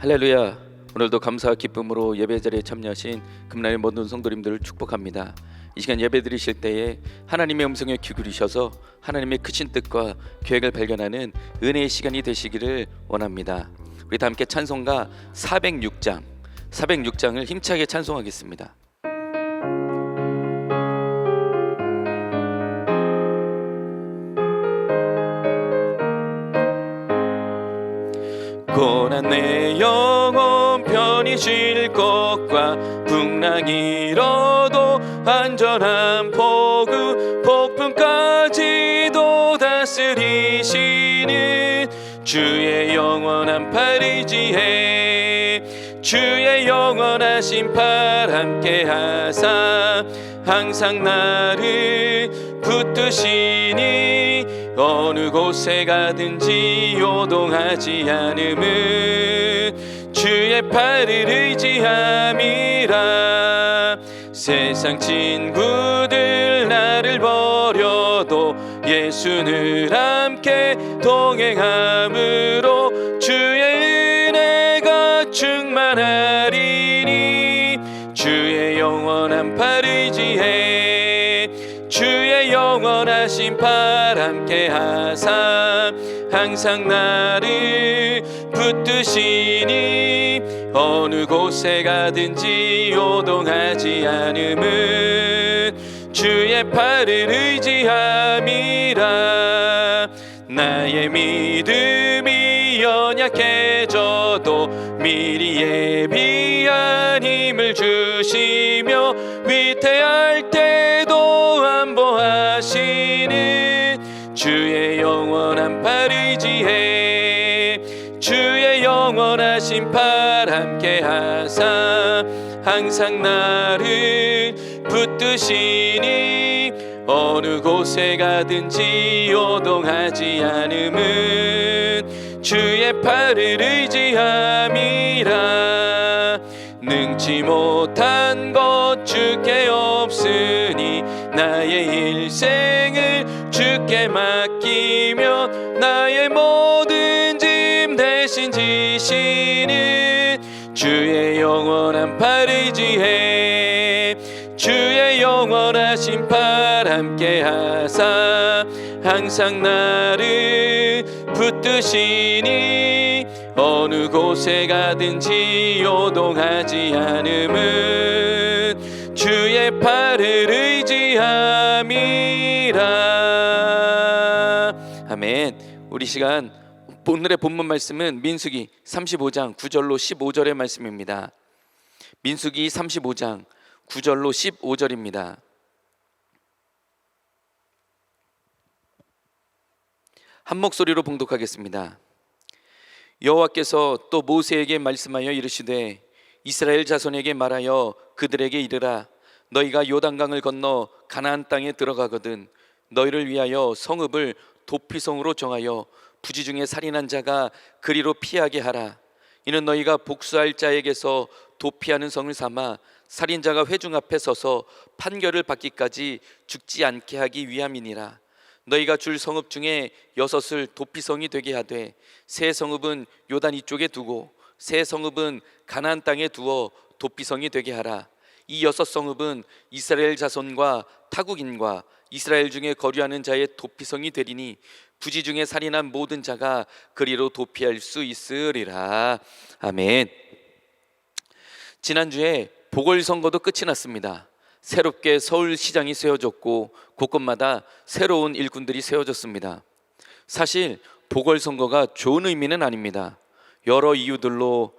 할렐루야. 오늘도 감사와 기쁨으로 예배 자리에 참여하신 금날의 모든 성도님들을 축복합니다. 이 시간 예배 드리실 때에 하나님의 음성에 귀 기울이셔서 하나님의 크신 뜻과 계획을 발견하는 은혜의 시간이 되시기를 원합니다. 우리 다 함께 찬송가 406장을 힘차게 찬송하겠습니다. 고난 내 영혼 편히 쉴 것과 풍랑이 일어도 안전한 포구 폭풍까지도 다스리시는 주의 영원한 팔 의지해 주의 영원하신 팔 함께 하사 항상 나를 붙드시니 어느 곳에 가든지 요동하지 않음은 주의 팔을 의지함이라. 세상 친구들 나를 버려도 예수는 함께 동행함으로 주의 은혜가 충만하리니 주의 영원한 팔 의지해 주의 영원하신 팔 함께 하사 항상 나를 붙드시니 어느 곳에 가든지 요동하지 않음은 주의 팔을 의지함이라. 나의 믿음이 연약해져도 미리 예비한 힘을 주시며 위태할 때도 안보하시는 주의 영원한 팔 의지해 주의 영원하신 팔 함께 하사 항상 나를 붙드시니 어느 곳에 가든지 요동하지 않음은 주의 팔을 의지함이라. 능치 못한 것 주께 없으니 나의 일생을 주께 맡기며 나의 모든 짐 대신 지시는 주의 영원한 팔 의지해 주의 영원하신 팔 함께 하사 항상 나를 붙드시니 어느 곳에 가든지 요동하지 않음은 주의 팔을 의지함이라. 아멘. 우리 시간 오늘의 본문 말씀은 민수기 35장 9절로 15절의 말씀입니다. 민수기 35장 9절로 15절입니다. 한 목소리로 봉독하겠습니다. 여호와께서 또 모세에게 말씀하여 이르시되 이스라엘 자손에게 말하여 그들에게 이르라. 너희가 요단강을 건너 가나안 땅에 들어가거든 너희를 위하여 성읍을 도피성으로 정하여 부지 중에 살인한 자가 그리로 피하게 하라. 이는 너희가 복수할 자에게서 도피하는 성을 삼아 살인자가 회중 앞에 서서 판결을 받기까지 죽지 않게 하기 위함이니라. 너희가 줄 성읍 중에 6을 도피성이 되게 하되 세 성읍은 요단 이쪽에 두고 세 성읍은 가나안 땅에 두어 도피성이 되게 하라. 이 6성읍은 이스라엘 자손과 타국인과 이스라엘 중에 거류하는 자의 도피성이 되리니 부지 중에 살인한 모든 자가 그리로 도피할 수 있으리라. 아멘. 지난주에 보궐선거도 끝이 났습니다. 새롭게 서울시장이 세워졌고 곳곳마다 새로운 일꾼들이 세워졌습니다. 사실 보궐선거가 좋은 의미는 아닙니다. 여러 이유들로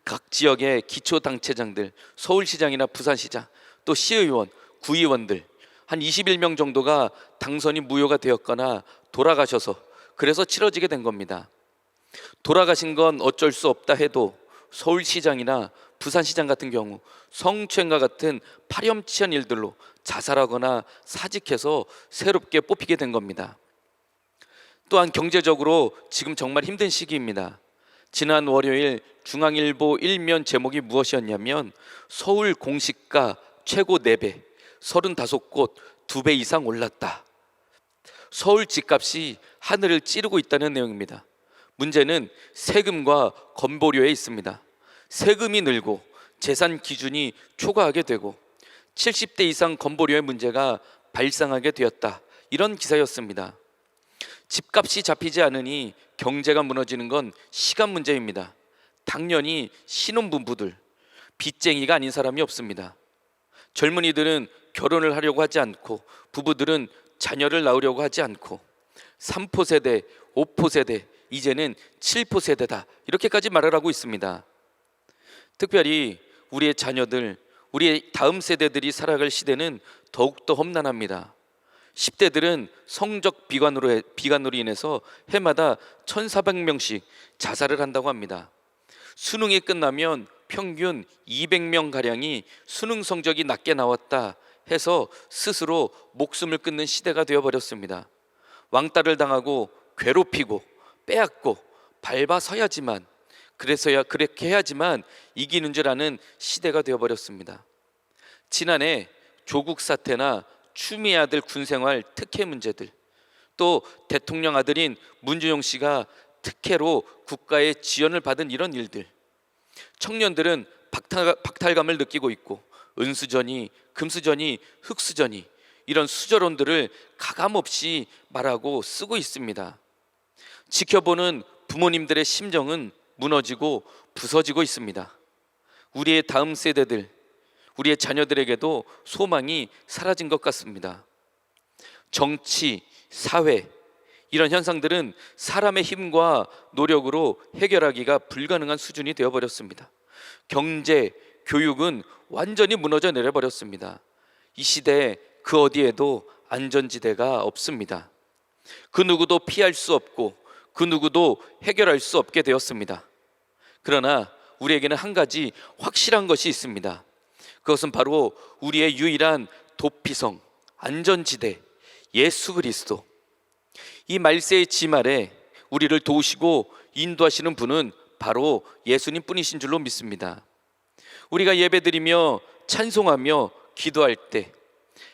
각 지역의 기초당체장들, 서울시장이나 부산시장, 또 시의원, 구의원들 한 21명 정도가 당선이 무효가 되었거나 돌아가셔서 그래서 치러지게 된 겁니다. 돌아가신 건 어쩔 수 없다 해도 서울시장이나 부산시장 같은 경우 성추행과 같은 파렴치한 일들로 자살하거나 사직해서 새롭게 뽑히게 된 겁니다. 또한 경제적으로 지금 정말 힘든 시기입니다. 지난 월요일 중앙일보 일면 제목이 무엇이었냐면 서울 공시가 최고 4배 35곳 2배 이상 올랐다. 서울 집값이 하늘을 찌르고 있다는 내용입니다. 문제는 세금과 건보료에 있습니다. 세금이 늘고 재산 기준이 초과하게 되고 70대 이상 건보료의 문제가 발생하게 되었다. 이런 기사였습니다. 집값이 잡히지 않으니 경제가 무너지는 건 시간 문제입니다. 당연히 신혼부부들, 빚쟁이가 아닌 사람이 없습니다. 젊은이들은 결혼을 하려고 하지 않고, 부부들은 자녀를 낳으려고 하지 않고, 3포 세대, 5포 세대, 이제는 7포 세대다, 이렇게까지 말을 하고 있습니다. 특별히 우리의 자녀들, 우리의 다음 세대들이 살아갈 시대는 더욱더 험난합니다. 10대들은 성적 비관으로 인해서 해마다 1,400명씩 자살을 한다고 합니다. 수능이 끝나면 평균 200명가량이 수능 성적이 낮게 나왔다 해서 스스로 목숨을 끊는 시대가 되어버렸습니다. 왕따를 당하고 괴롭히고 빼앗고 밟아서야지만, 그렇게 해야지만 이기는 줄 아는 시대가 되어버렸습니다. 지난해 조국 사태나 추미애 아들 군생활 특혜 문제들, 또 대통령 아들인 문준용 씨가 특혜로 국가의 지원을 받은 이런 일들, 청년들은 박탈감을 느끼고 있고, 은수저니 금수저니 흑수저니 이런 수저론들을 가감없이 말하고 쓰고 있습니다. 지켜보는 부모님들의 심정은 무너지고 부서지고 있습니다. 우리의 다음 세대들, 우리의 자녀들에게도 소망이 사라진 것 같습니다. 정치, 사회, 이런 현상들은 사람의 힘과 노력으로 해결하기가 불가능한 수준이 되어버렸습니다. 경제, 교육은 완전히 무너져 내려버렸습니다. 이 시대에 그 어디에도 안전지대가 없습니다. 그 누구도 피할 수 없고 그 누구도 해결할 수 없게 되었습니다. 그러나 우리에게는 한 가지 확실한 것이 있습니다. 그것은 바로 우리의 유일한 도피성, 안전지대, 예수 그리스도. 이 말세의 짐 아래 우리를 도우시고 인도하시는 분은 바로 예수님 뿐이신 줄로 믿습니다. 우리가 예배드리며 찬송하며 기도할 때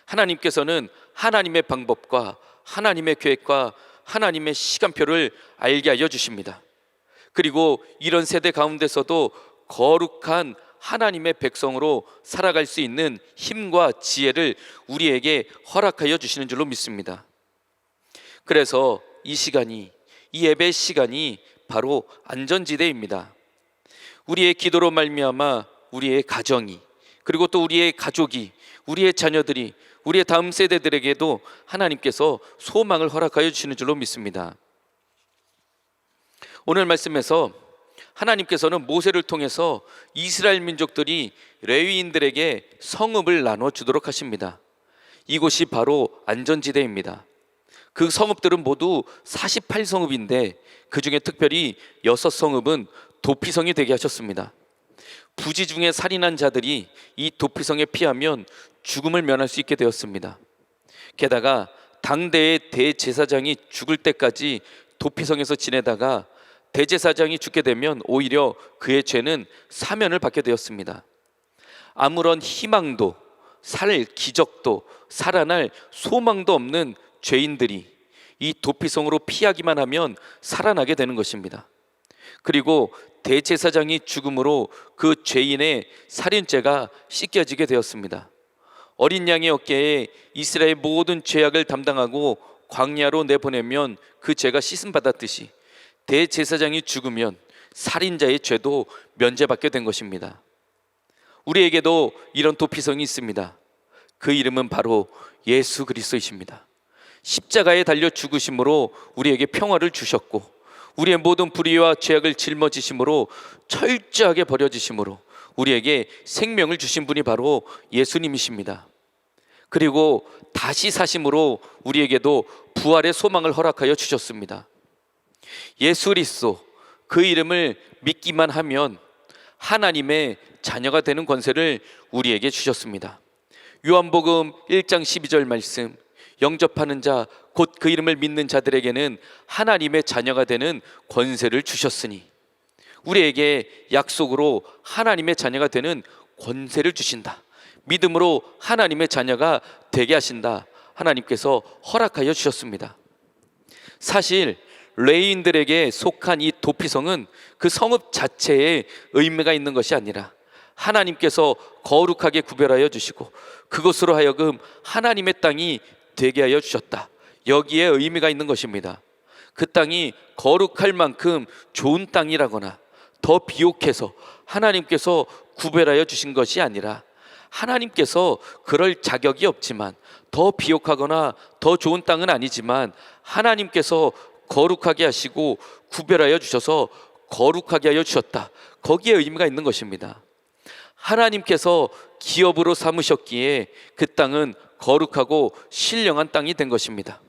하나님께서는 하나님의 방법과 하나님의 계획과 하나님의 시간표를 알게 하여 주십니다. 그리고 이런 세대 가운데서도 거룩한 하나님의 백성으로 살아갈 수 있는 힘과 지혜를 우리에게 허락하여 주시는 줄로 믿습니다. 그래서 이 시간이, 이 예배 시간이 바로 안전지대입니다. 우리의 기도로 말미암아 우리의 가정이, 그리고 또 우리의 가족이, 우리의 자녀들이, 우리의 다음 세대들에게도 하나님께서 소망을 허락하여 주시는 줄로 믿습니다. 오늘 말씀에서 하나님께서는 모세를 통해서 이스라엘 민족들이 레위인들에게 성읍을 나눠 주도록 하십니다. 이곳이 바로 안전지대입니다. 그 성읍들은 모두 48성읍인데 그 중에 특별히 6성읍은 도피성이 되게 하셨습니다. 부지 중에 살인한 자들이 이 도피성에 피하면 죽음을 면할 수 있게 되었습니다. 게다가 당대의 대제사장이 죽을 때까지 도피성에서 지내다가 대제사장이 죽게 되면 오히려 그의 죄는 사면을 받게 되었습니다. 아무런 희망도, 살 기적도, 살아날 소망도 없는 죄인들이 이 도피성으로 피하기만 하면 살아나게 되는 것입니다. 그리고 대제사장이 죽음으로 그 죄인의 살인죄가 씻겨지게 되었습니다. 어린 양의 어깨에 이스라엘 모든 죄악을 담당하고 광야로 내보내면 그 죄가 씻음 받았듯이 대제사장이 죽으면 살인자의 죄도 면제받게 된 것입니다. 우리에게도 이런 도피성이 있습니다. 그 이름은 바로 예수 그리스도이십니다. 십자가에 달려 죽으심으로 우리에게 평화를 주셨고, 우리의 모든 불의와 죄악을 짊어지심으로, 철저하게 버려지심으로 우리에게 생명을 주신 분이 바로 예수님이십니다. 그리고 다시 사심으로 우리에게도 부활의 소망을 허락하여 주셨습니다. 예수 그리스도, 그 이름을 믿기만 하면 하나님의 자녀가 되는 권세를 우리에게 주셨습니다. 요한복음 1장 12절 말씀, 영접하는 자 곧 그 이름을 믿는 자들에게는 하나님의 자녀가 되는 권세를 주셨으니, 우리에게 약속으로 하나님의 자녀가 되는 권세를 주신다, 믿음으로 하나님의 자녀가 되게 하신다, 하나님께서 허락하여 주셨습니다. 사실 레위인들에게 속한 이 도피성은 그 성읍 자체에 의미가 있는 것이 아니라 하나님께서 거룩하게 구별하여 주시고 그것으로 하여금 하나님의 땅이 되게 하여 주셨다. 여기에 의미가 있는 것입니다. 그 땅이 거룩할 만큼 좋은 땅이라거나 더 비옥해서 하나님께서 구별하여 주신 것이 아니라 하나님께서 그럴 자격이 없지만, 더 비옥하거나 더 좋은 땅은 아니지만 하나님께서 거룩하게 하시고 구별하여 주셔서 거룩하게 하여 주셨다. 거기에 의미가 있는 것입니다. 하나님께서 기업으로 삼으셨기에 그 땅은 거룩하고 신령한 땅이 된 것입니다.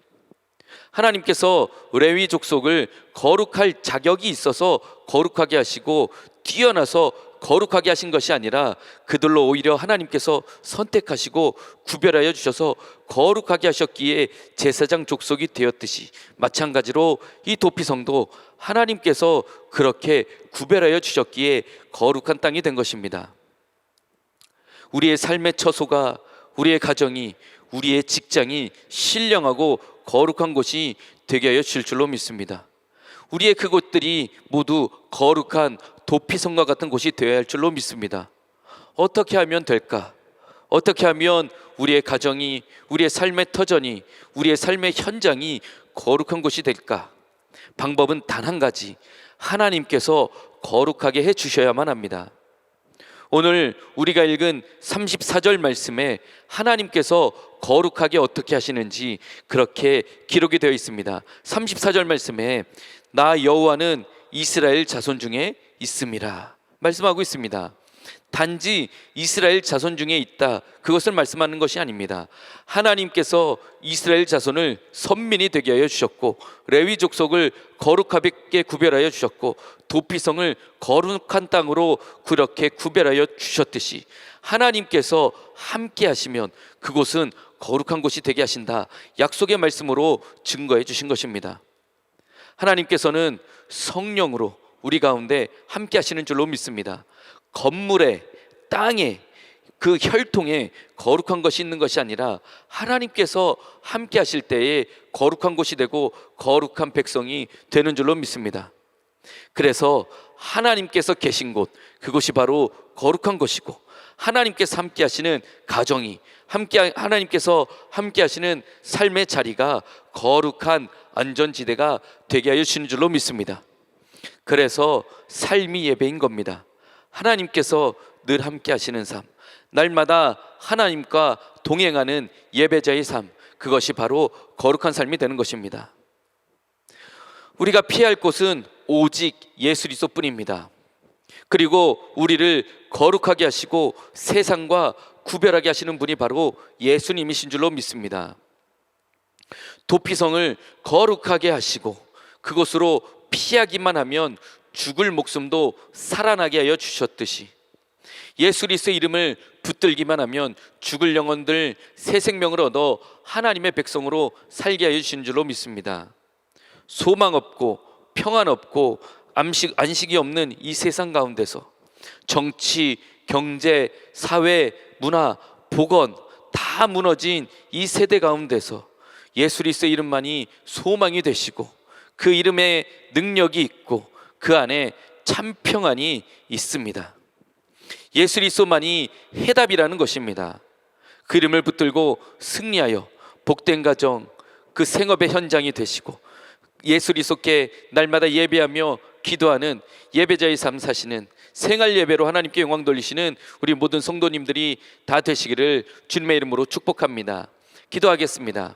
하나님께서 레위 족속을 거룩할 자격이 있어서 거룩하게 하시고 뛰어나서 거룩하게 하신 것이 아니라 그들로 오히려 하나님께서 선택하시고 구별하여 주셔서 거룩하게 하셨기에 제사장 족속이 되었듯이, 마찬가지로 이 도피성도 하나님께서 그렇게 구별하여 주셨기에 거룩한 땅이 된 것입니다. 우리의 삶의 처소가, 우리의 가정이, 우리의 직장이 신령하고 거룩한 곳이 되게 하여 주실 줄로 믿습니다. 우리의 그곳들이 모두 거룩한 도피성과 같은 곳이 되어야 할 줄로 믿습니다. 어떻게 하면 될까? 어떻게 하면 우리의 가정이, 우리의 삶의 터전이, 우리의 삶의 현장이 거룩한 곳이 될까? 방법은 단 한 가지, 하나님께서 거룩하게 해 주셔야만 합니다. 오늘 우리가 읽은 34절 말씀에 하나님께서 거룩하게 어떻게 하시는지 그렇게 기록이 되어 있습니다. 34절 말씀에 나 여호와는 이스라엘 자손 중에 있음이라 말씀하고 있습니다. 단지 이스라엘 자손 중에 있다, 그것을 말씀하는 것이 아닙니다. 하나님께서 이스라엘 자손을 선민이 되게 하여 주셨고 레위 족속을 거룩하게 구별하여 주셨고 도피성을 거룩한 땅으로 그렇게 구별하여 주셨듯이 하나님께서 함께 하시면 그곳은 거룩한 곳이 되게 하신다, 약속의 말씀으로 증거해 주신 것입니다. 하나님께서는 성령으로 우리 가운데 함께 하시는 줄로 믿습니다. 건물에, 땅에, 그 혈통에 거룩한 것이 있는 것이 아니라 하나님께서 함께 하실 때에 거룩한 곳이 되고 거룩한 백성이 되는 줄로 믿습니다. 그래서 하나님께서 계신 곳, 그곳이 바로 거룩한 것이고 하나님께서 함께 하시는 가정이, 하나님께서 함께 하시는 삶의 자리가 거룩한 안전지대가 되게 하여 주시는 줄로 믿습니다. 그래서 삶이 예배인 겁니다. 하나님께서 늘 함께 하시는 삶, 날마다 하나님과 동행하는 예배자의 삶, 그것이 바로 거룩한 삶이 되는 것입니다. 우리가 피할 곳은 오직 예수 그리스도뿐입니다. 그리고 우리를 거룩하게 하시고 세상과 구별하게 하시는 분이 바로 예수님이신 줄로 믿습니다. 도피성을 거룩하게 하시고 그곳으로 피하기만 하면 죽을 목숨도 살아나게 하여 주셨듯이 예수 그리스도의 이름을 붙들기만 하면 죽을 영혼들 새 생명을 얻어 하나님의 백성으로 살게 하여 주신 줄로 믿습니다. 소망 없고 평안 없고 안식이 없는 이 세상 가운데서 정치, 경제, 사회, 문화, 보건 다 무너진 이 세대 가운데서 예수 그리스도의 이름만이 소망이 되시고 그 이름에 능력이 있고 그 안에 참 평안이 있습니다. 예수 그리스도만이 해답이라는 것입니다. 그 이름을 붙들고 승리하여 복된 가정, 그 생업의 현장이 되시고 예수 그리스도께 날마다 예배하며 기도하는 예배자의 삶 사시는 생활 예배로 하나님께 영광 돌리시는 우리 모든 성도님들이 다 되시기를 주님의 이름으로 축복합니다. 기도하겠습니다.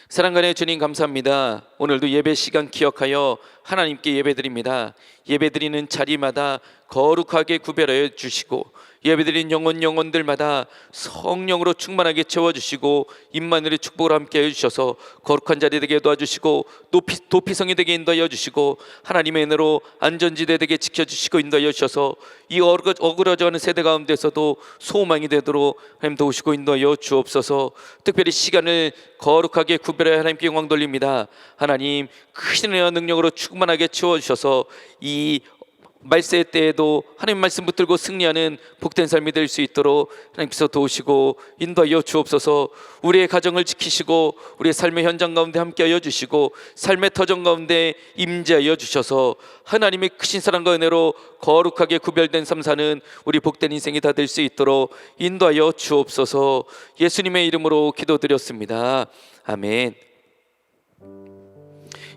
사랑하는 주님, 감사합니다. 오늘도 예배 시간 기억하여 하나님께 예배드립니다. 예배드리는 자리마다 거룩하게 구별하여 주시고 예배드린 영혼들마다 성령으로 충만하게 채워주시고 임마누엘의 축복을 함께 해주셔서 거룩한 자리 되게 도와주시고 도피성이 되게 인도하여 주시고 하나님의 은혜로 안전지대 되게 지켜주시고 인도하여 주셔서 이 어그러져가는 세대 가운데서도 소망이 되도록 하나님 도우시고 인도하여 주옵소서. 특별히 시간을 거룩하게 구별하여 하나님께 영광 돌립니다. 하나님 크신 은혜와 능력으로 충만하게 채워주셔서 이 말세 때에도 하나님 말씀 붙들고 승리하는 복된 삶이 될 수 있도록 하나님께서 도우시고 인도하여 주옵소서. 우리의 가정을 지키시고 우리의 삶의 현장 가운데 함께하여 주시고 삶의 터전 가운데 임재하여 주셔서 하나님의 크신 사랑과 은혜로 거룩하게 구별된 삶 사는 우리 복된 인생이 다 될 수 있도록 인도하여 주옵소서. 예수님의 이름으로 기도드렸습니다. 아멘.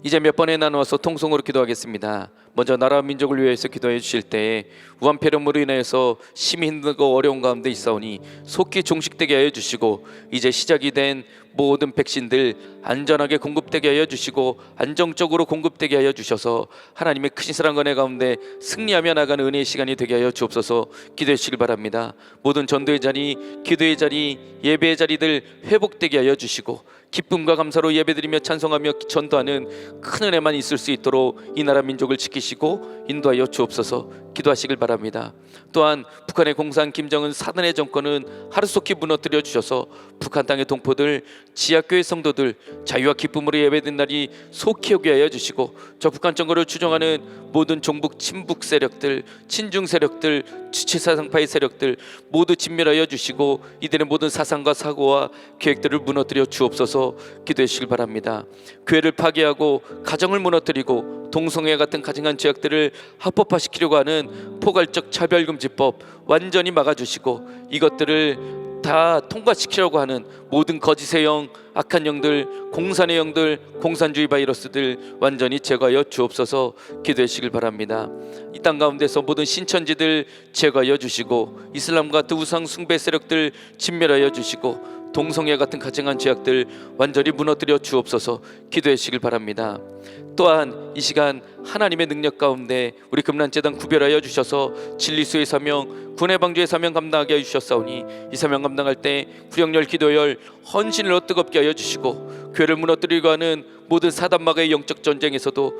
이제 몇 번에 나누어서 통성으로 기도하겠습니다. 먼저 나라와 민족을 위해서 기도해 주실 때 우한폐렴으로 인해서 심히 힘들고 어려운 가운데 있사오니 속히 종식되게 하여 주시고 이제 시작이 된 모든 백신들 안전하게 공급되게 하여 주시고 안정적으로 공급되게 하여 주셔서 하나님의 크신 사랑과 은혜 가운데 승리하며 나가는 은혜의 시간이 되게 하여 주옵소서. 기도해 주시길 바랍니다. 모든 전도의 자리, 기도의 자리, 예배의 자리들 회복되게 하여 주시고 기쁨과 감사로 예배드리며 찬송하며 전도하는 큰 은혜만 있을 수 있도록 이 나라 민족을 지키시고 인도하여 주옵소서. 기도하시길 바랍니다. 또한 북한의 공산 김정은 사단의 정권은 하루속히 무너뜨려 주셔서 북한 땅의 동포들, 지하교회 성도들 자유와 기쁨으로 예배드린 날이 속히 오게 하여 주시고 저 북한 정권을 추종하는 모든 종북 친북 세력들, 친중 세력들, 주체사상파의 세력들 모두 진멸하여 주시고 이들의 모든 사상과 사고와 계획들을 무너뜨려 주옵소서. 기도해 주시길 바랍니다. 교회를 파괴하고 가정을 무너뜨리고 동성애 같은 가증한 죄악들을 합법화시키려고 하는 포괄적 차별금지법 완전히 막아주시고 이것들을 다 통과시키려고 하는 모든 거짓의 영, 악한 영들, 공산의 영들, 공산주의 바이러스들 완전히 제거하여 주옵소서. 기도해 주시길 바랍니다. 이 땅 가운데서 모든 신천지들 제거하여 주시고 이슬람 같은 우상 숭배 세력들 진멸하여 주시고 동성애 같은 가증한 죄악들 완전히 무너뜨려 주옵소서. 기도해 주시길 바랍니다. 또한 이 시간 하나님의 능력 가운데 우리 금란재단 구별하여 주셔서 진리수의 사명, 군해방주의 사명 감당하게 하여 주셨사오니 이 사명 감당할 때 구령열, 기도열, 헌신을 뜨겁게 하여 주시고 교회를 무너뜨리고 하는 모든 사단마귀의 영적 전쟁에서도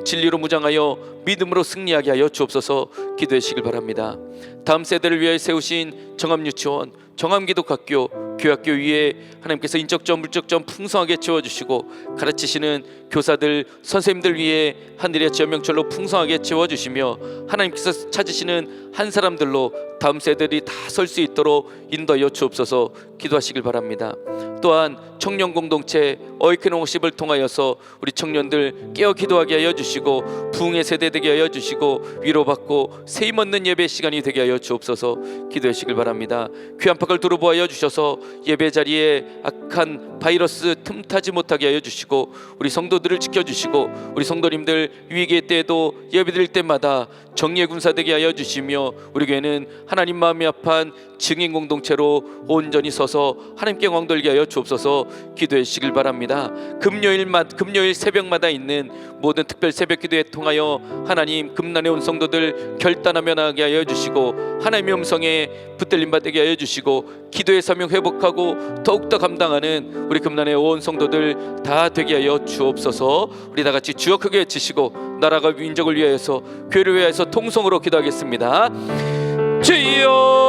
진리로 무장하여 믿음으로 승리하게 하여 주옵소서. 기도해 주시길 바랍니다. 다음 세대를 위해 세우신 정암유치원, 정암기독학교, 교학교 위에 하나님께서 인적점, 물적점 풍성하게 채워주시고 가르치시는 교사들, 선생님들 위에 하늘의 지연명철로 풍성하게 채워주시며 하나님께서 찾으시는 한 사람들로 다음 세대들이 다 설 수 있도록 인도하여 주옵소서. 기도하시길 바랍니다. 또한 청년 공동체 어이크노십을 통하여서 우리 청년들 깨어 기도하게 하여 주시고 부흥의 세대 되게 하여 주시고 위로받고 세임 얻는 예배 시간이 되게 하여 주옵소서. 기도하시길 바랍니다. 귀한 팍을 두루보하여 주셔서 예배 자리에 악한 바이러스 틈타지 못하게 하여 주시고 우리 성도들을 지켜주시고 우리 성도님들 위기의 때에도 예배드릴 때마다 정의의 군사 되게 하여 주시며 우리 교회는 하나님 마음이 합한 증인 공동체로 온전히 서서 하나님께 왕돌게 하여 주옵소서. 기도해 주시길 바랍니다. 금요일 새벽마다 있는 모든 특별 새벽 기도에 통하여 하나님 금난의 온 성도들 결단하며 나가게 하여 주시고 하나님의 음성에 붙들림 받게 하여 주시고 기도의 사명 회복하고 더욱더 감당하는 우리 금난의 온 성도들 다 되게 하여 주옵소서. 우리 다 같이 주여 크게 외치시고 나라가 민족을 위하여서 교회를 위하여서 통성으로 기도하겠습니다. 주여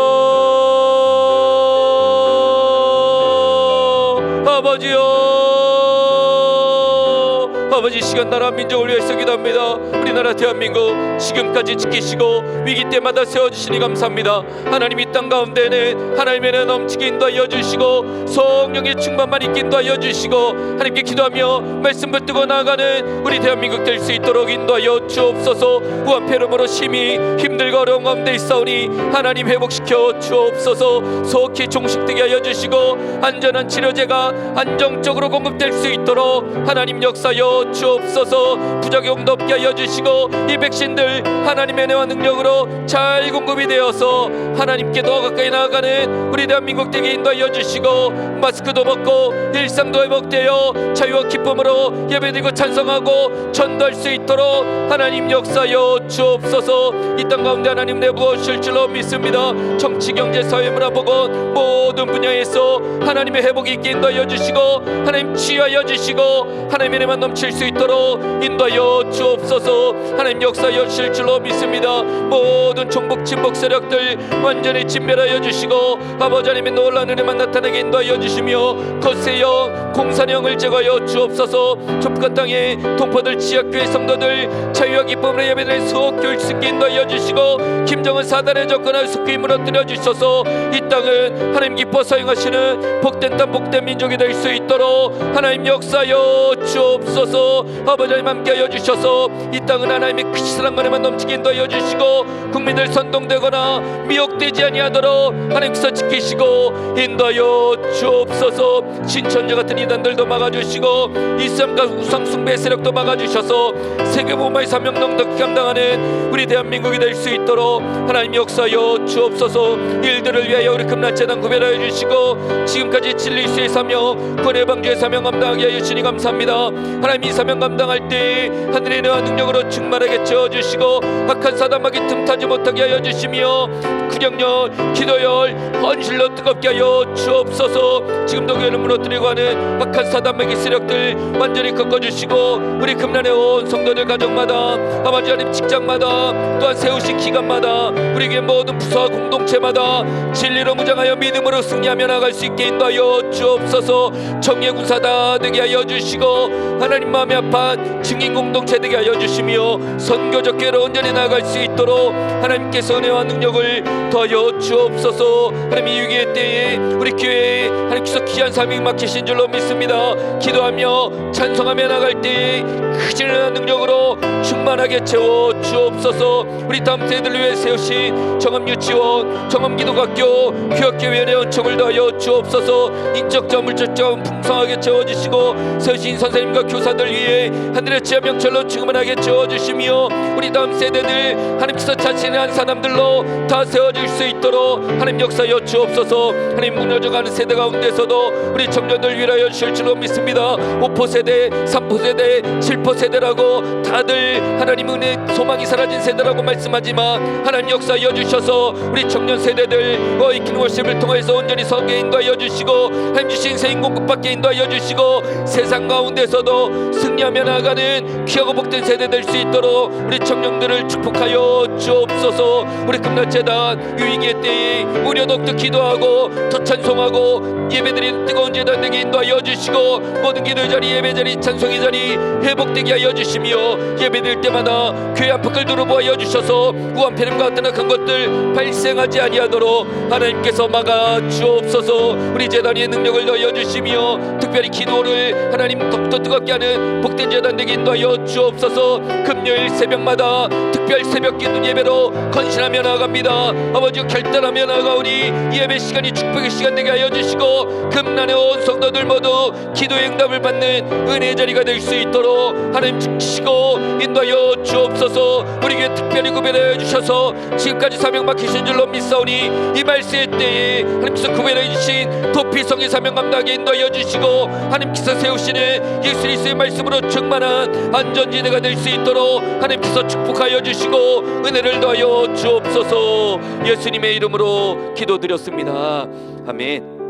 아버지 시간 나라 민족을 위해서 기도합니다. 우리나라 대한민국 지금까지 지키시고 위기 때마다 세워주시니 감사합니다. 하나님 이 땅 가운데는 하나님의 은혜 넘치게 인도하여 주시고 성령의 충만만 있게 인도하여 주시고 하나님께 기도하며 말씀 붙들고 나아가는 우리 대한민국 될 수 있도록 인도하여 주옵소서. 우한폐렴으로 심히 힘들고 어려운 가운데 있사오니 하나님 회복시켜 주옵소서. 속히 종식되게 하여 주시고 안전한 치료제가 안정적으로 공급될 수 있도록 하나님 역사여 주옵소서. 부작용도 없게 하여 주시고 이 백신들 하나님의 은혜와 능력으로 잘 공급이 되어서 하나님께 더 가까이 나아가는 우리 대한민국 되게 인도하여 주시고 마스크도 벗고 일상도 회복되어 자유와 기쁨으로 예배드리고 찬송하고 전도할 수 있도록 하나님 역사여 주옵소서. 이 땅 가운데 하나님 내부어주실 줄로 믿습니다. 정치, 경제, 사회, 문화, 보건 모든 분야에서 하나님의 회복이 있게 인도하여 주시고 하나님 치유하여 주시고 하나님의 은혜만 넘칠 수 있도록 인도하여 주옵소서. 하나님 역사하여 주실 줄로 믿습니다. 모든 종북 진복 세력들 완전히 진멸하여 주시고 아버지 하나님의 놀라운 은혜만 나타나게 인도하여 주시며 거세영 공산형을 제거하여 주옵소서. 좁은 땅에 동포들 지역교회 성도들 자유와 기쁨으로 예배드리는 수옥교회 수 있게 인도하여 주시고 김정은 사단의 접근을 속히 무너뜨려 주셔서 이 땅은 하나님 기뻐 사용하시는 복된 땅 복된 민족이 될 수 있도록 하나님 역사하여 주옵소서. 아버지 하나님 함께하여 주셔서 이 땅은 하나님의 크신 사랑과 은혜만 넘치게 인도하여 주시고 국민들 선동되거나 미혹되지 아니하도록 하나님께서 지키시고 인도하여 주옵소서. 신천지 같은 이단들도 막아주시고 이슬람과 우상숭배 세력도 막아주셔서 세계복음화의 사명 넉넉히 감당하는 우리 대한민국이 될 수 있도록 하나님 역사하여 주옵소서. 일들을 위하여 우리 금란재단 구별하여 주시고 지금까지 진리수의 사명 권해 방주의 사명 감당하게 하여 주시니 감사합니다. 하나님 이 사명 감당할 때 하늘의 은혜와 능력으로 충만하게 채워주시고 악한 사단마귀 틈타지 못하게 하여 주시며 구령열 기도열 헌실로 뜨겁게 하여 주옵소서. 지금도 교회를 무너뜨리고 하는 악한 사단마귀 세력들 완전히 꺾어주시고 우리 금란의 온 성도들 가정마다 아버지 하나님 직장마다 또한 세우신 기관마다 우리 교회 모든 부서와 공동체마다 진리로 무장하여 믿음으로 승리하며 나갈 수 있게 인도하여 주옵소서. 정의의 군사다 되게 하여 주시고 하나님 마음이 아픈 증인 공동체 되게 하여 주시며 선교적 교회로 온전히 나갈 수 있도록 하나님께서 은혜와 능력을 더하여 주옵소서. 하나님 이 위기의 때에 우리 교회에 하나님께서 귀한 사명이 맡기신 줄로 믿습니다. 기도하며 찬송하며 나갈 때에 크신 은혜와 능력으로 충만하게 채워 주옵소서. 우리 다음 세대를 위해 세우신 정엄유치원 정엄기도학교 교역교회의 은총을 더하여 주옵소서. 인적점 물질점 풍성하게 채워주시고 세우신 선생님과 교사들 위해 하늘의 지하 명철로 충만하게 채워주시며 우리 다음 세대들 하나님께서 자신의 한 사람들로 다 세워질 수 있도록 하나님 역사하여 주옵소서. 하나님 무너져가는 세대 가운데서도 우리 청년들 위하여 주실 줄로 믿습니다. 5포 세대 3포 세대 7포 세대라고 다들 하나님 은혜 소망이 사라진 세대라고 말씀하지만 하나님 역사하여 주셔서 우리 청년 세대들 이긴 월십을 통해서 온전히 서게 인도하여 주시고 하나님 주신 새 인공급받게 인도하여 주시고 세상 가운데서도 승리하며 나아가는 귀하고 복된 세대 될 수 있도록 우리 청년들을 축복하여 주옵소서. 우리 금란재단 위기의 때에 우려독도 기도하고 더 찬송하고 예배드리는 뜨거운 재단 되게 인도하여 주시고 모든 기도의 자리 예배 자리 찬송의 자리 회복되게 하여 주시며 예배드릴 때마다 교회 앞을 두루보아 주셔서 우한폐렴과 같은 악한 것들 발생하지 아니하도록 하나님께서 막아 주옵소서. 우리 재단의 능력을 더하여 주시며 특별히 기도를 하나님 더욱더 뜨겁게 하는 복된 재단 되게 인도하여 주옵소서. 금요일 새벽마다 특별 새벽 기도 예배로 헌신하며 나아갑니다. 아버지 결단하며 나아가오니 예배 시간이 축복의 시간 되게 하여 주시고 금난의 온 성도들 모두 기도의 응답을 받는 은혜의 자리가 될 수 있도록 하나님 지키시고 인도하여 주옵소서. 우리 교회 특별히 구별하여 주셔서 지금까지 사명 맡기신 줄로 믿사오니 이 말세의 때에 하나님께서 구별해 주신 도피성의 사명 감당하게 인도하여 주시고 하나님께서 세우시는 예수 그리스도의 말씀으로 충만한 안전지대가 될 수 있도록 하나님께서 축복하여 주시고 은혜를 더하여 주옵소서. 예수님의 이름으로 기도드렸습니다. 아멘.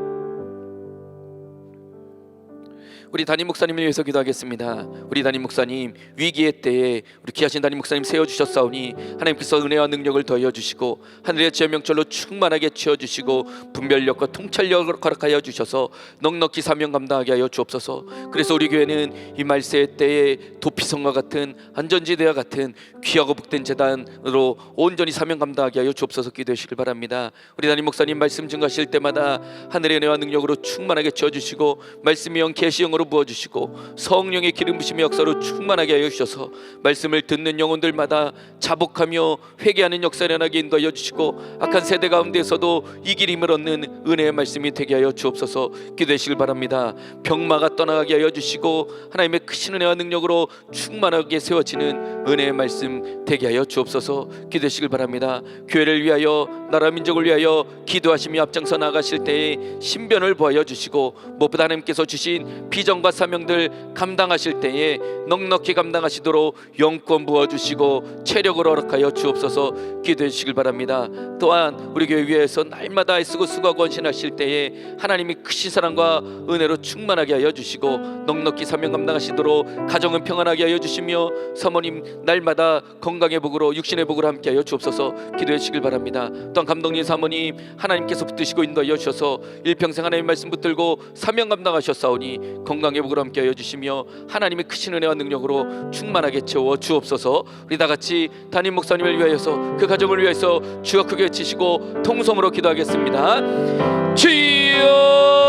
우리 담임 목사님을 위해서 기도하겠습니다. 우리 담임 목사님 위기의 때에 우리 귀하신 담임 목사님 세워주셨사오니 하나님께서 은혜와 능력을 더하여 주시고 하늘의 지혜 명철로 충만하게 채워주시고 분별력과 통찰력을 허락하여 주셔서 넉넉히 사명 감당하게 하여 주옵소서. 그래서 우리 교회는 이 말세의 때에 도피성과 같은 안전지대와 같은 귀하고 복된 재단으로 온전히 사명 감당하게 하여 주옵소서. 기도하시길 바랍니다. 우리 담임 목사님 말씀 증거하실 때마다 하늘의 은혜와 능력으로 충만하게 채워주시고 말씀의 영 계시형으로 부어주시고 성령의 기름 부심의 역사로 충만하게 하여 주셔서 말씀을 듣는 영혼들마다 자복하며 회개하는 역사를 일어나게 인도하여 주시고 악한 세대 가운데서도 이길 힘을 얻는 은혜의 말씀이 되게 하여 주옵소서. 기도하시길 바랍니다. 병마가 떠나가게 하여 주시고 하나님의 크신 은혜와 능력으로 충만하게 세워지는 은혜의 말씀 되게 하여 주옵소서. 기도하시길 바랍니다. 교회를 위하여, 나라 민족을 위하여 기도하시며 앞장서 나가실 때에 신변을 보여 주시고, 무엇보다 하나님께서 주신 비전과 사명들 감당하실 때에 넉넉히 감당하시도록 영권 부어 주시고 체력을 허락하여 주옵소서. 기도해 주시길 바랍니다. 또한 우리 교회 위해서 날마다 애쓰고 수고하고 헌신하실 때에 하나님이 크신 사랑과 은혜로 충만하게 하여 주시고, 넉넉히 사명 감당하시도록 가정은 평안하게 하여 주시며, 사모님 날마다 건강의 복으로 육신의 복으로 함께 하여 주옵소서. 기도해 주시길 바랍니다. 또한 감독님 사모님 하나님께서 붙드시고 인도하여 주셔서 일평생 하나님의 말씀 붙들고 사명 감당하셨사오니 건강의 복으로 함께 하여 주시며, 하나님의 크신 은혜와 능력으로 충만하게 채워 주옵소서. 우리 다 같이 담임 목사님을 위하여서, 그 가정을 위해서 주여 크게 외치시고 통성으로 기도하겠습니다. 주여,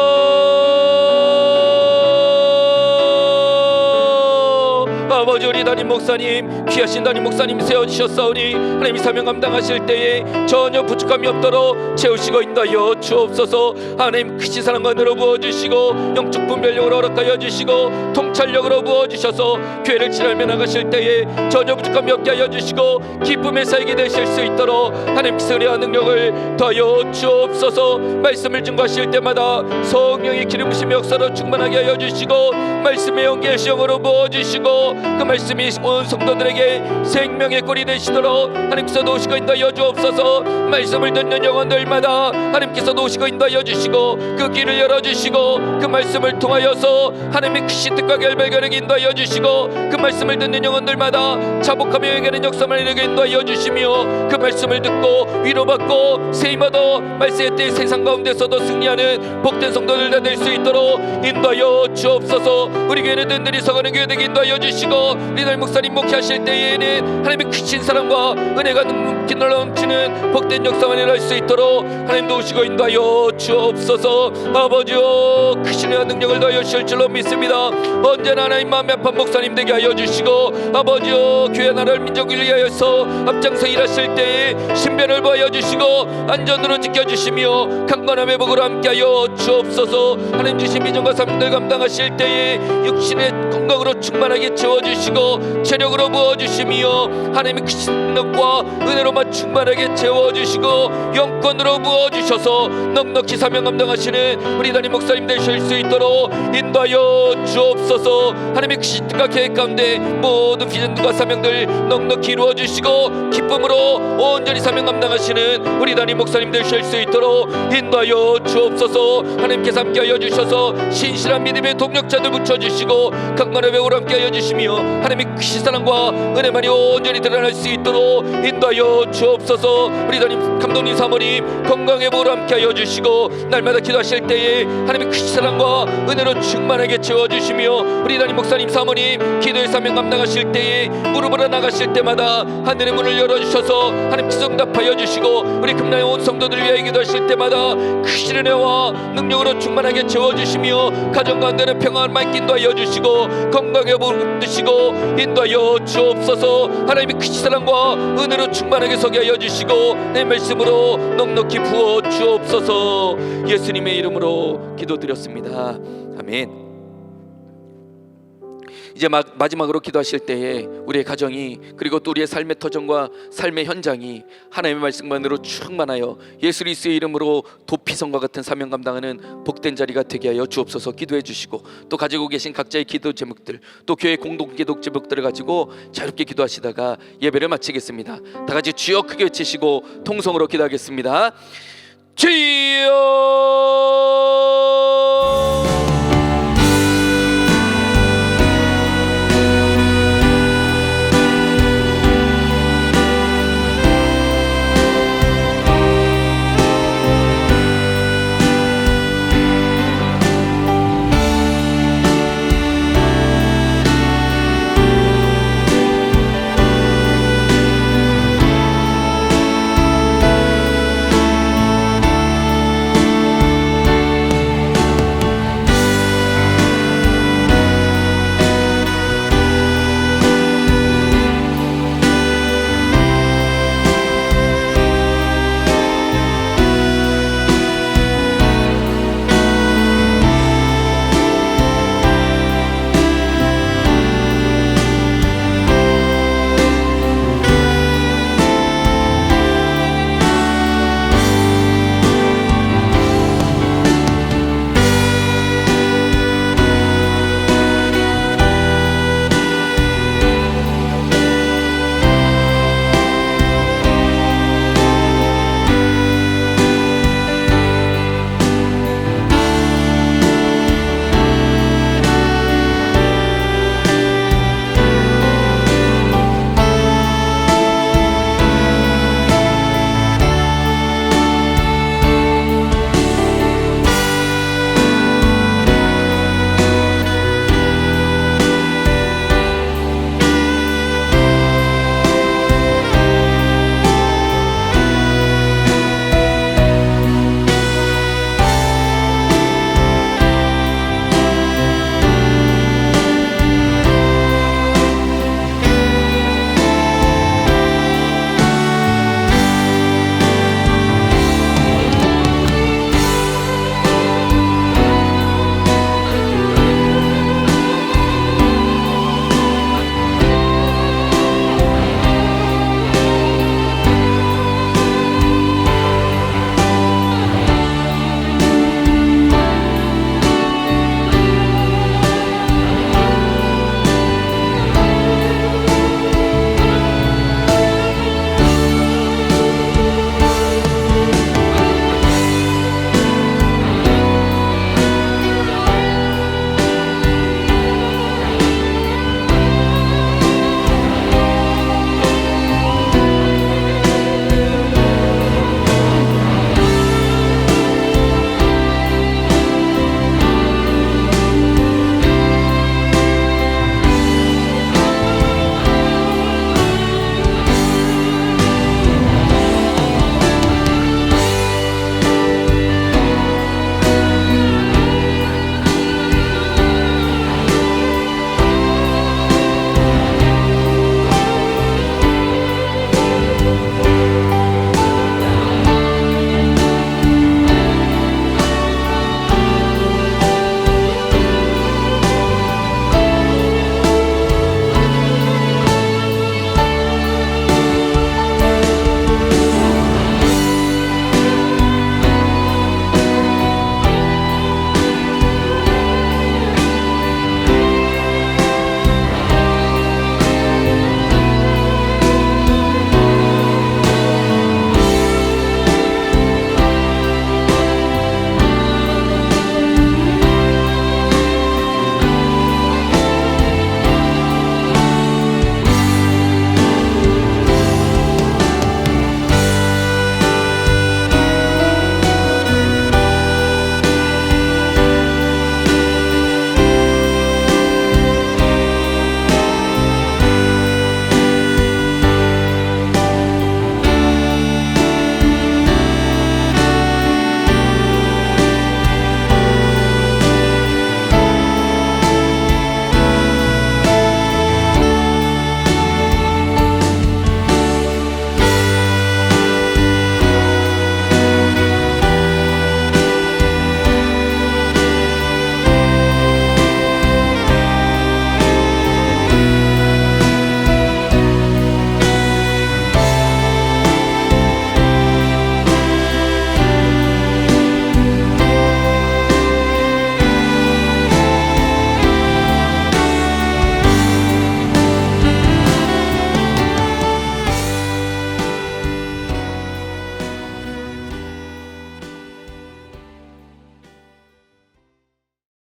아버지, 우리 담임 목사님, 귀하신 담임 목사님 세워주셨사오니 하나님이 사명 감당하실 때에 전혀 부족함이 없도록 채우시고 인도하여 주옵소서. 하나님 크신 사랑과 은혜로 부어주시고 영적 분별력으로 허락하여 주시고 통찰력으로 부어주셔서 교회를 치료하며 나가실 때에 전혀 부족함이 없게 하여 주시고 기쁨의 사역이 되실 수 있도록 하나님께서 은혜와 능력을 더하여 주옵소서. 말씀을 증거하실 때마다 성령의 기름 부심의 역사로 충만하게 하여 주시고, 말씀의 연계의 시영으로 부어주시고, 그 말씀이 온 성도들에게 생명의 꿀이 되시도록 하나님께서 도우시고 인도하여 주옵소서. 말씀을 듣는 영혼들마다 하나님께서 도우시고 인도하여 주시고, 그 길을 열어주시고, 그 말씀을 통하여서 하나님의 크신 뜻과 결발견을 인도하여 주시고, 그 말씀을 듣는 영혼들마다 자복하며 회개하는 역사를 이루게 인도하여 주시며, 그 말씀을 듣고 위로받고 세임받아 말씀의 때 세상 가운데서도 승리하는 복된 성도들 다 될 수 있도록 인도하여 주옵소서. 우리 교회는 든든히 서가는 교회 되게 인도하여 주시고, 우리 날 목사님 목회하실 때에는 하나님의 크신 사랑과 은혜가 넘치는 복된 역사만 일어날 수 있도록 하나님 도우시고 인도하여 주옵소서. 아버지여, 크신 은혜와 능력을 더하여 주실 줄로 믿습니다. 언제나 하나님 마음에 아픈 목사님 되게 하여 주시고, 아버지여, 교회 나라를 민족을 위하여서 앞장서 일하실 때에 신변을 보여 주시고 안전으로 지켜주시며 강건함의 복으로 함께하여 주옵소서. 하나님 주신 비전과 사명들 감당하실 때에 육신의 건강으로 충만하게 채워주시고 체력으로 부어주시며, 하나님의 크신 능력과 은혜로만 충만하게 채워주시고 영권으로 부어주셔서 넉넉히 사명 감당하시는 우리 담임 목사님 되실 수 있도록 인도하여 주옵소서. 하나님의 크신 뜻과 계획 가운데 모든 비전과 사명들 넉넉히 이루어주시고 기쁨으로 온전히 사명 감당하시는 우리 담임 목사님 되실 수 있도록 인도하여 주옵소서. 하나님께서 함께하여 주셔서 신실한 믿음의 동력자들 붙여주시고 강건의 배우로 함께하여 주시며, 하나님의 크신 사랑과 은혜만이 온전히 드러날 수 있도록 인도하여 주옵소서. 우리 담임 감독님 사모님 건강의 보호로 함께하여 주시고, 날마다 기도하실 때에 하나님의 크신 사랑과 은혜로 충만하게 채워주시며, 우리 담임 목사님 사모님 기도의 사명 감당하실 때에 무릎으로 나가실 때마다 하늘의 문을 열어주셔서 하나님께서 응답하여 주시고, 우리 금나의 온 성도들 위하여 기도하실 때마다 크신 은혜와 능력으로 충만하게 채워주시며 가정 가운데는 평안만 인도하여 주시고 건강의 복을 드시고 인도하여 주옵소서. 하나님의 크신 사랑과 은혜로 충만하게 서게 하여 주시고 내 말씀으로 넉넉히 부어 주옵소서. 예수님의 이름으로 기도드렸습니다. 아멘. 이제 마지막으로 기도하실 때에 우리의 가정이, 그리고 또 우리의 삶의 터전과 삶의 현장이 하나님의 말씀만으로 충만하여 예수 그리스도의 이름으로 도피성과 같은 사명 감당하는 복된 자리가 되게 하여 주옵소서. 기도해 주시고, 또 가지고 계신 각자의 기도 제목들, 또 교회 공동 기도 제목들을 가지고 자유롭게 기도하시다가 예배를 마치겠습니다. 다 같이 주여 크게 외치시고 통성으로 기도하겠습니다. 주여.